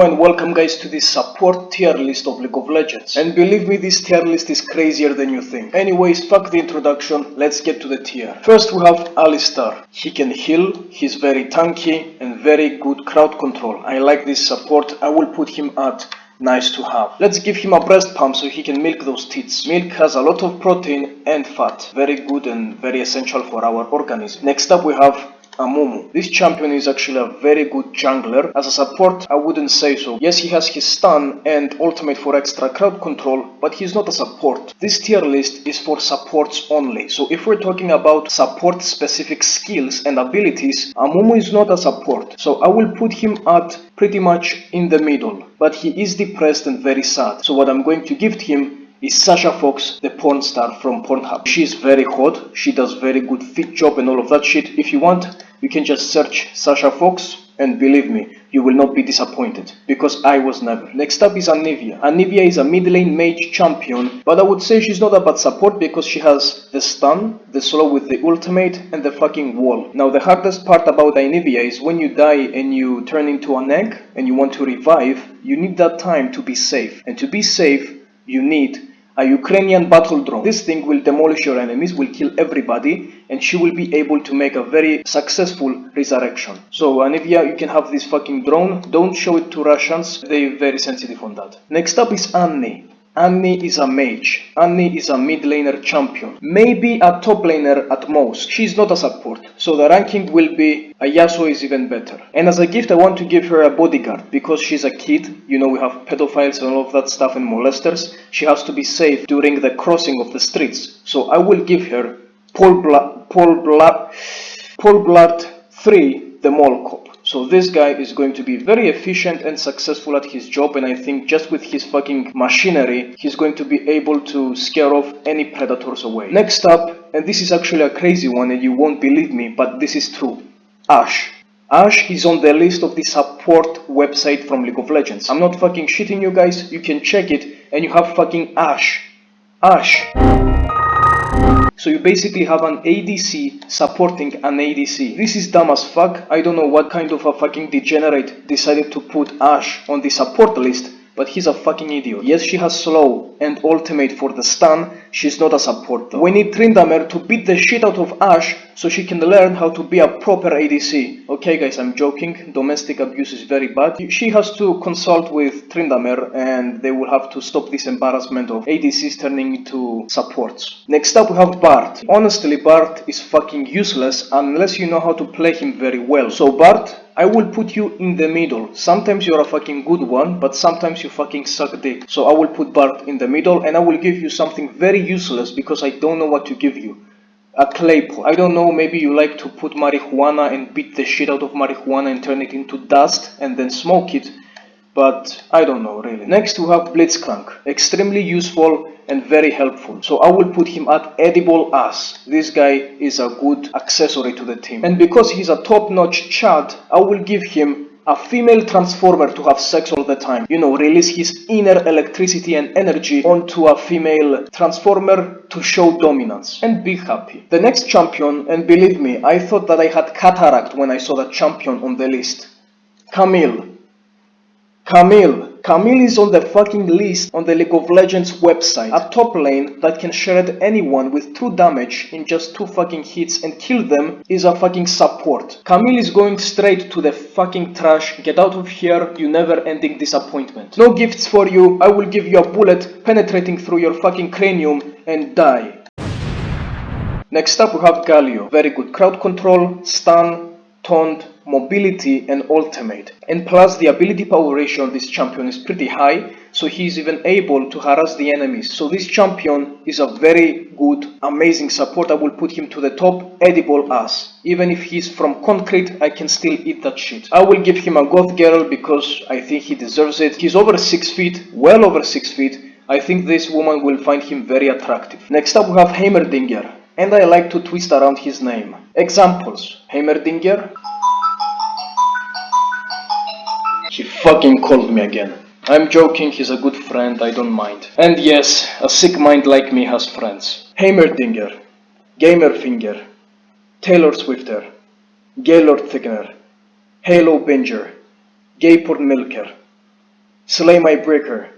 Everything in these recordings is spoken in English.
Hello and welcome guys to this support tier list of League of Legends. And believe me, this tier list is crazier than you think. Anyways, fuck the introduction, let's get to the tier. First we have Alistar. He can heal, he's very tanky and very good crowd control. I like this support, I will put him at nice to have. Let's give him a breast pump so he can milk those tits. Milk has a lot of protein and fat. Very good and very essential for our organism. Next up we have Amumu. This champion is actually a very good jungler. As a support, I wouldn't say so. Yes, he has his stun and ultimate for extra crowd control, but he's not a support. This tier list is for supports only. So if we're talking about support specific skills and abilities, Amumu is not a support. So I will put him at pretty much in the middle. But he is depressed and very sad. So what I'm going to give him is Sasha Fox, the porn star from Pornhub. She's very hot, she does very good fit job and all of that shit. If you want, you can just search Sasha Fox and believe me, you will not be disappointed, because I was never. Next up is Anivia. Anivia is a mid lane mage champion, but I would say she's not a bad support because she has the stun, the slow with the ultimate and the fucking wall. Now the hardest part about Anivia is when you die and you turn into an egg and you want to revive, you need that time to be safe. And to be safe, you need a Ukrainian battle drone. This thing will demolish your enemies, will kill everybody, and she will be able to make a very successful resurrection. So Anivia, you can have this fucking drone. Don't show it to Russians, they're very sensitive on that. Next up is Annie. Annie is a mage. Annie is a mid laner champion. Maybe a top laner at most. She's not a support. So the ranking will be a Yasuo is even better. And as a gift I want to give her a bodyguard because she's a kid. You know, we have pedophiles and all of that stuff and molesters. She has to be safe during the crossing of the streets. So I will give her Paul Blart 3, the mall cop. So this guy is going to be very efficient and successful at his job, and I think just with his fucking machinery, he's going to be able to scare off any predators away. Next up, and this is actually a crazy one and you won't believe me, but this is true, Ashe. Ashe is on the list of the support website from League of Legends. I'm not fucking shitting you guys, you can check it, and you have fucking Ashe. Ashe. So you basically have an ADC supporting an ADC. This is dumb as fuck. I don't know what kind of a fucking degenerate decided to put Ashe on the support list, but he's a fucking idiot. Yes, she has slow and ultimate for the stun. She's not a support though. We need Tryndamere to beat the shit out of Ashe so she can learn how to be a proper ADC. Okay guys, I'm joking. Domestic abuse is very bad. She has to consult with Tryndamere and they will have to stop this embarrassment of ADCs turning into supports. Next up we have Bart. Honestly, Bart is fucking useless unless you know how to play him very well. So Bart, I will put you in the middle. Sometimes you're a fucking good one, but sometimes you fucking suck dick. So I will put Bart in the middle and I will give you something very useless because I don't know what to give you. A clay pot. I don't know, maybe you like to put marijuana and beat the shit out of marijuana and turn it into dust and then smoke it. But I don't know really. Next we have Blitzcrank. Extremely useful and very helpful. So I will put him at edible ass. This guy is a good accessory to the team. And because he's a top-notch Chad, I will give him a female transformer to have sex all the time. You know, release his inner electricity and energy onto a female transformer to show dominance and be happy. The next champion, and believe me, I thought that I had cataract when I saw that champion on the list. Camille. Camille is on the fucking list on the League of Legends website. A top lane that can shred anyone with 2 damage in just 2 fucking hits and kill them is a fucking support. Camille is going straight to the fucking trash. Get out of here, you never ending disappointment. No gifts for you, I will give you a bullet penetrating through your fucking cranium and die. Next up we have Galio. Very good crowd control, stun, taunt, mobility and ultimate. And plus the ability power ratio on this champion is pretty high, so he's even able to harass the enemies. So this champion is a very good, amazing support. I will put him to the top, edible ass. Even if he's from concrete, I can still eat that shit. I will give him a goth girl because I think he deserves it. He's over 6 feet, well over 6 feet. I think this woman will find him very attractive. Next up we have Heimerdinger, and I like to twist around his name. Examples: Heimerdinger. He fucking called me again. I'm joking, he's a good friend, I don't mind. And yes, a sick mind like me has friends. Heimerdinger, Gamerfinger, Taylor Swifter, Gaylord Thickener, Halo Binger, Gay Porn Milker, Slay my breaker.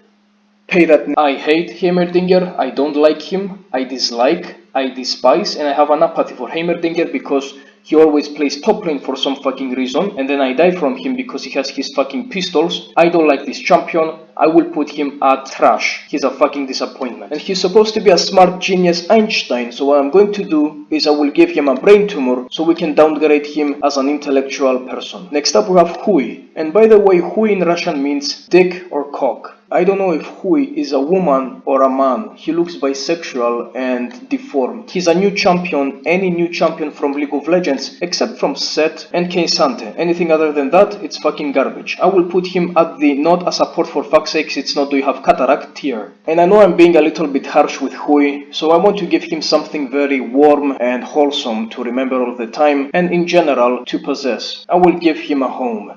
Pay that. I hate Heimerdinger, I don't like him, I dislike, I despise, and I have an apathy for Heimerdinger because he always plays top lane for some fucking reason, and then I die from him because he has his fucking pistols. I don't like this champion, I will put him at trash. He's a fucking disappointment. And he's supposed to be a smart genius Einstein, so what I'm going to do is I will give him a brain tumor so we can downgrade him as an intellectual person. Next up we have Hwei, and by the way, Hwei in Russian means dick or cock. I don't know if Hwei is a woman or a man. He looks bisexual and deformed. He's a new champion, any new champion from League of Legends, except from Set and Keisante. Anything other than that, it's fucking garbage. I will put him at the not a support for fuck's sakes, it's not do you have cataract tier. And I know I'm being a little bit harsh with Hwei, so I want to give him something very warm and wholesome to remember all the time, and in general, to possess. I will give him a home.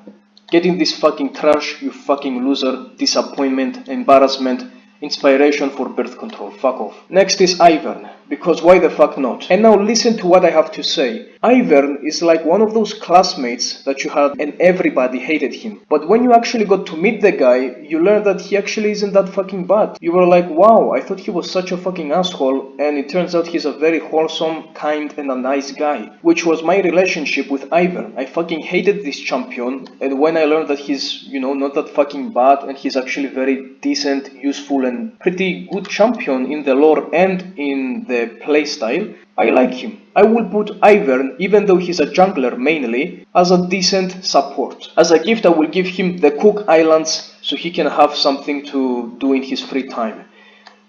Get in this fucking trash, you fucking loser, disappointment, embarrassment, inspiration for birth control, fuck off. Next is Ivern, because why the fuck not? And now listen to what I have to say. Ivern is like one of those classmates that you had and everybody hated him. But when you actually got to meet the guy, you learn that he actually isn't that fucking bad. You were like, wow, I thought he was such a fucking asshole, and it turns out he's a very wholesome, kind, and a nice guy. Which was my relationship with Ivern. I fucking hated this champion, and when I learned that he's, not that fucking bad, and he's actually very decent, useful, and pretty good champion in the lore and in the playstyle, I like him. I will put Ivern, even though he's a jungler mainly, as a decent support. As a gift I will give him the Cook Islands so he can have something to do in his free time.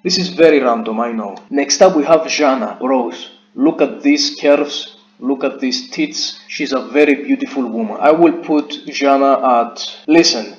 This is very random, I know. Next up we have Janna. Bros, look at these curves, look at these tits. She's a very beautiful woman. I will put Janna at... Listen.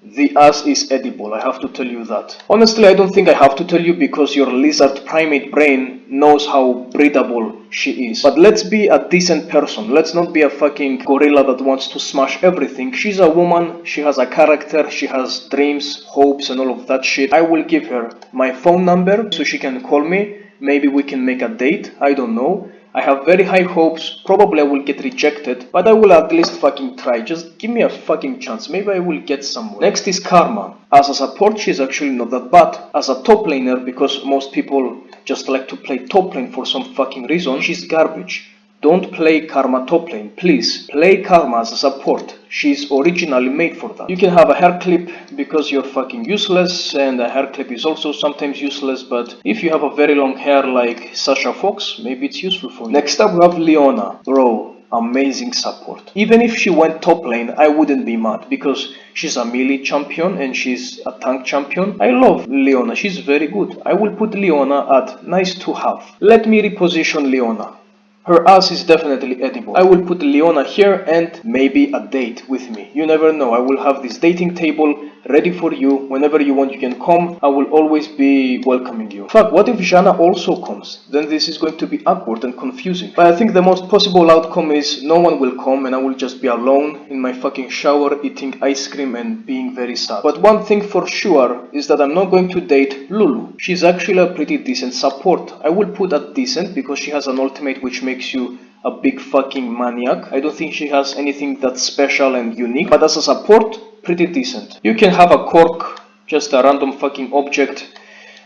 The ass is edible, I have to tell you that. Honestly, I don't think I have to tell you because your lizard primate brain knows how breedable she is. But let's be a decent person. Let's not be a fucking gorilla that wants to smash everything. She's a woman, she has a character, she has dreams, hopes and all of that shit. I will give her my phone number so she can call me. Maybe we can make a date, I don't know. I have very high hopes, probably I will get rejected, but I will at least fucking try. Just give me a fucking chance, maybe I will get somewhere. Next is Karma. As a support she's actually not that bad. As a top laner, because most people just like to play top lane for some fucking reason, she's garbage. Don't play Karma top lane, please. Play Karma as a support. She's originally made for that. You can have a hair clip because you're fucking useless, and a hair clip is also sometimes useless, but if you have a very long hair like Sasha Fox, maybe it's useful for you. Next up we have Leona. Bro, amazing support. Even if she went top lane, I wouldn't be mad because she's a melee champion and she's a tank champion. I love Leona, she's very good. I will put Leona at nice to have. Let me reposition Leona. Her ass is definitely edible. I will put Leona here and maybe a date with me. You never know, I will have this dating table ready for you. Whenever you want you can come. I will always be welcoming you. Fuck, what if Janna also comes? Then this is going to be awkward and confusing. But I think the most possible outcome is no one will come and I will just be alone in my fucking shower eating ice cream and being very sad. But one thing for sure is that I'm not going to date Lulu. She's actually a pretty decent support. I will put at decent because she has an ultimate which makes you a big fucking maniac. I don't think she has anything that's special and unique, but as a support, pretty decent. You can have a cork, just a random fucking object,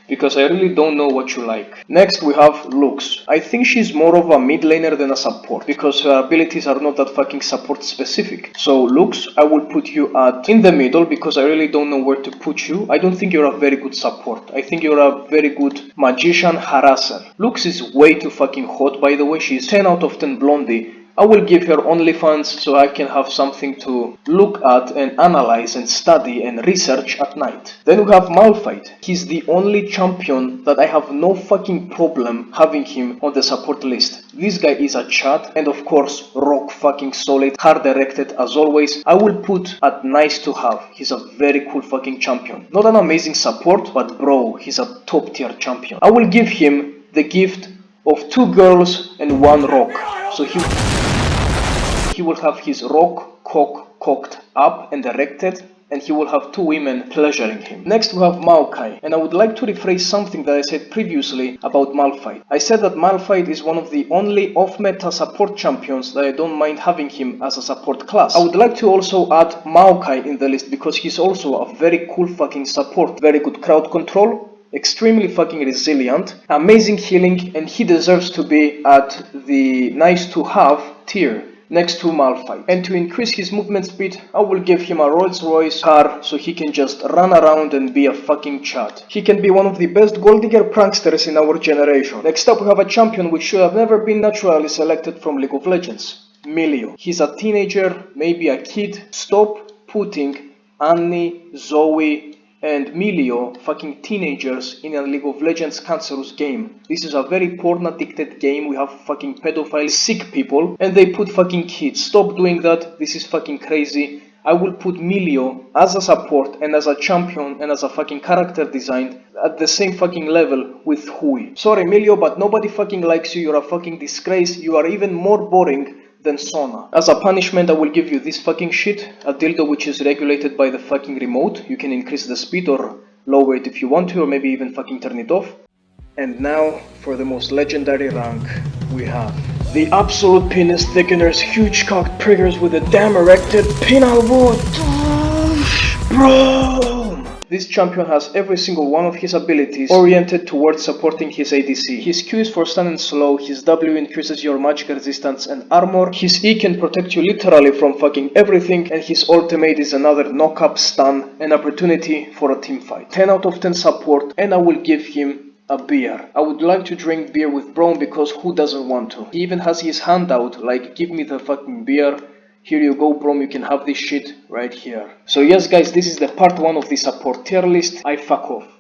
because I really don't know what you like. Next we have Lux. I think she's more of a mid laner than a support, because her abilities are not that fucking support specific. So Lux, I will put you at in the middle, because I really don't know where to put you. I don't think you're a very good support. I think you're a very good magician harasser. Lux is way too fucking hot, by the way. She's 10 out of 10 blondie. I will give her OnlyFans so I can have something to look at and analyze and study and research at night. Then we have Malphite. He's the only champion that I have no fucking problem having him on the support list. This guy is a chat and of course rock fucking solid, hard directed as always. I will put at nice to have. He's a very cool fucking champion. Not an amazing support, but bro, he's a top tier champion. I will give him the gift of 2 girls and 1 rock. So he will have his rock cocked up and erected and he will have 2 women pleasuring him. Next we have Maokai, and I would like to rephrase something that I said previously about Malphite. I said that Malphite is one of the only off-meta support champions that I don't mind having him as a support class. I would like to also add Maokai in the list because he's also a very cool fucking support. Very good crowd control, extremely fucking resilient, amazing healing, and he deserves to be at the nice to have tier next to Malphite. And to increase his movement speed, I will give him a Rolls Royce car so he can just run around and be a fucking Chad. He can be one of the best gold digger pranksters in our generation. Next up we have a champion which should have never been naturally selected from League of Legends. Millio. He's a teenager, maybe a kid. Stop putting Annie, Zoe, and Millio, fucking teenagers, in a League of Legends cancerous game. This is a very porn addicted game. We have fucking pedophile sick people and they put fucking kids. Stop doing that. This is fucking crazy. I will put Millio as a support and as a champion and as a fucking character design at the same fucking level with Hwei. Sorry Millio, but nobody fucking likes you. You're a fucking disgrace. You are even more boring than Sona. As a punishment, I will give you this fucking shit, a dildo which is regulated by the fucking remote. You can increase the speed or lower it if you want to, or maybe even fucking turn it off. And now, for the most legendary rank, we have the absolute penis thickeners, huge cocked priggers with a damn erected penal wood. Bro! This champion has every single one of his abilities oriented towards supporting his ADC. His Q is for stun and slow, his W increases your magic resistance and armor, his E can protect you literally from fucking everything, and his ultimate is another knock-up stun, an opportunity for a team fight. 10 out of 10 support, and I will give him a beer. I would like to drink beer with Braum because who doesn't want to? He even has his hand out like, give me the fucking beer. Here you go, Braum, you can have this shit right here. So yes guys, this is the part 1 of the support tier list. I fuck off.